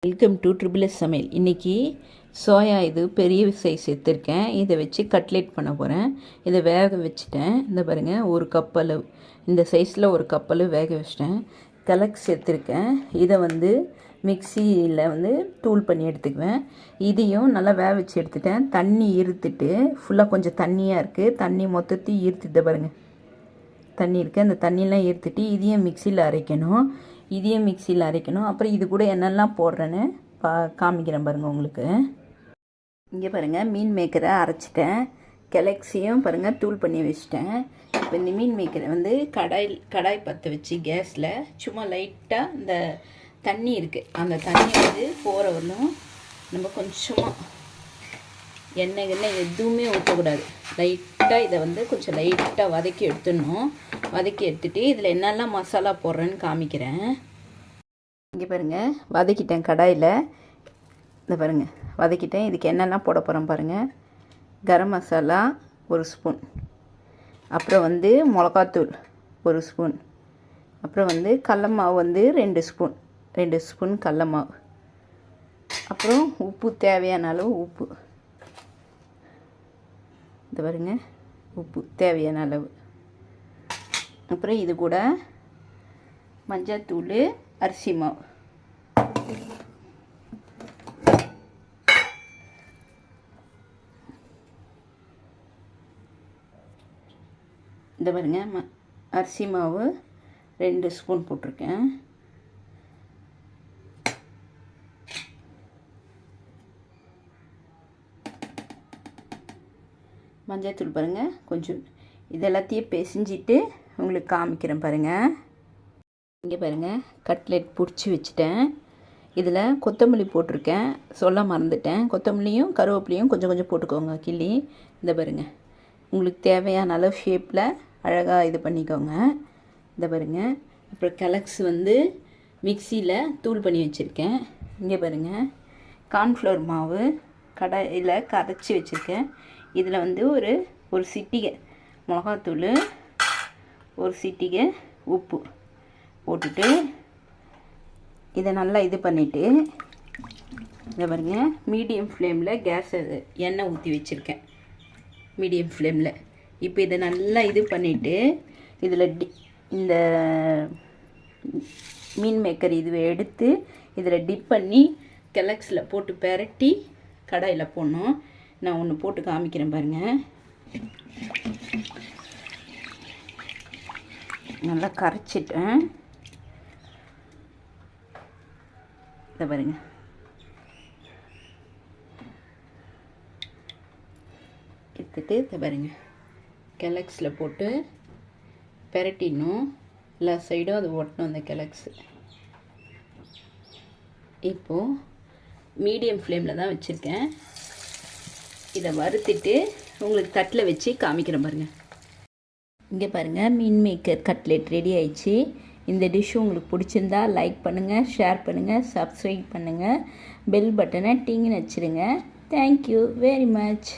Welcome to triple S சமையல். இன்றைக்கி soya இது பெரிய சைஸ் எடுத்திருக்கேன். இதை வச்சு கட்லெட் பண்ண போகிறேன். இதை வேக வச்சுட்டேன். இந்த பாருங்கள், ஒரு கப்பளவு இந்த சைஸில் ஒரு கப்பளவு வேக வச்சிட்டேன். கலக்ஸ் எடுத்திருக்கேன். இதை மிக்சியில் தூள் பண்ணி எடுத்துக்குவேன். இதையும் நல்லா வேக வச்சு எடுத்துட்டேன். தண்ணி ஈர்த்துட்டு ஃபுல்லாக கொஞ்சம் தண்ணியாக இருக்குது. தண்ணி மொத்தத்தையும் ஈர்த்துட்டு பாருங்கள், தண்ணி இருக்குது. அந்த தண்ணியெலாம் ஈர்த்துட்டு இதையும் மிக்சியில் அரைக்கணும். அப்புறம் இது கூட என்னெல்லாம் போடுறேன்னு காமிக்கிறேன் பாருங்கள் உங்களுக்கு. இங்கே பாருங்கள், மீன் மேக்கரை அரைச்சிட்டேன். கெலக்ஸியும் பாருங்கள் தூள் பண்ணி வச்சிட்டேன். இப்போ இந்த மீன் மேக்கரை கடாய் பற்ற வச்சு கேஸில் சும்மா லைட்டாக இந்த தண்ணி இருக்குது, அந்த தண்ணி போகிற வரலும் நம்ம கொஞ்சமாக எண்ணெய் எதுவுமே ஊற்றக்கூடாது. லைட்டாக இதை கொஞ்சம் லைட்டாக வதக்கி எடுத்துடணும். வதக்கி எடுத்துகிட்டு இதில் என்னெல்லாம் மசாலா போடுறேன்னு காமிக்கிறேன். இங்கே பாருங்கள், வதக்கிட்டேன் கடாயில். இந்த பாருங்கள், வதக்கிட்டேன். இதுக்கு என்னெல்லாம் போட போகிறேன் பாருங்கள். கரம் மசாலா 1 ஸ்பூன், அப்புறம் மிளகாத்தூள் 1 ஸ்பூன், அப்புறம் கடல மாவு 2 ஸ்பூன் கடல மாவு, அப்புறம் உப்பு தேவையான அளவு உப்பு. இந்த பாருங்க, உப்பு தேவையான அளவு. அப்புறம் இது கூட மஞ்சத்தூள், அரிசி மாவு. இந்த பாருங்க, அரிசி மாவு 2 ஸ்பூன் போட்டிருக்கேன். மஞ்சத்தூள் பாருங்கள் கொஞ்சம். இதெல்லாத்தையும் பிசைஞ்சிட்டு உங்களுக்கு காமிக்கிறேன் பாருங்கள். இங்கே பாருங்கள், கட்லெட் பிடிச்சி வச்சுட்டேன். இதில் கொத்தமல்லி போட்டிருக்கேன், சொல்ல மறந்துட்டேன். கொத்தமல்லியும் கருவேப்பிலையும் கொஞ்சம் கொஞ்சம் போட்டுக்கோங்க கிள்ளி. இந்த பாருங்கள், உங்களுக்கு தேவையான அளவு ஷேப்பில் அழகாக இது பண்ணிக்கோங்க. இந்த பாருங்கள், அப்புறம் கலக்ஸ் மிக்சியில் தூள் பண்ணி வச்சுருக்கேன். இங்கே பாருங்கள், கார்ன்ஃப்ளவர் மாவு கடாயில் கரைச்சி வச்சுருக்கேன். இதில் ஒரு சிட்டிகை மிளகாத்தூள், ஒரு சிட்டிகை உப்பு போட்டுட்டு இதை நல்லா இது பண்ணிவிட்டு, இதை பாருங்க, மீடியம் ஃப்ளேமில் எண்ணெய் ஊற்றி வச்சுருக்கேன் மீடியம் ஃப்ளேமில். இப்போ இதை நல்லா இது பண்ணிவிட்டு இதில் இந்த மீன் மேக்கர் இதுவை எடுத்து இதில் டிப் பண்ணி கெலக்ஸில் போட்டு பெரட்டி கடாயில் போடணும். நான் ஒன்று போட்டு காமிக்கிறேன் பாருங்கள். நல்லா கரைச்சிட்டேன். இதை பாருங்கள், எடுத்துட்டு இதை பாருங்கள், கெலக்ஸில் போட்டு பெரட்டிடணும். எல்லா சைடும் அது ஒட்டணும் அந்த கெலக்ஸு. இப்போது மீடியம் ஃப்ளேமில் தான் வச்சுருக்கேன். இதை வறுத்துட்டு உங்களுக்கு தட்டில் வச்சு காமிக்கிறேன் பாருங்கள். இங்கே பாருங்கள், மீன் மேக்கர் கட்லெட் ரெடி ஆயிடுச்சு. இந்த டிஷ்ஷு உங்களுக்கு பிடிச்சிருந்தா லைக் பண்ணுங்கள், ஷேர் பண்ணுங்கள், சப்ஸ்கிரைப் பண்ணுங்கள், பெல் பட்டனை டிங்குன்னு வச்சுருங்க. Thank you very much.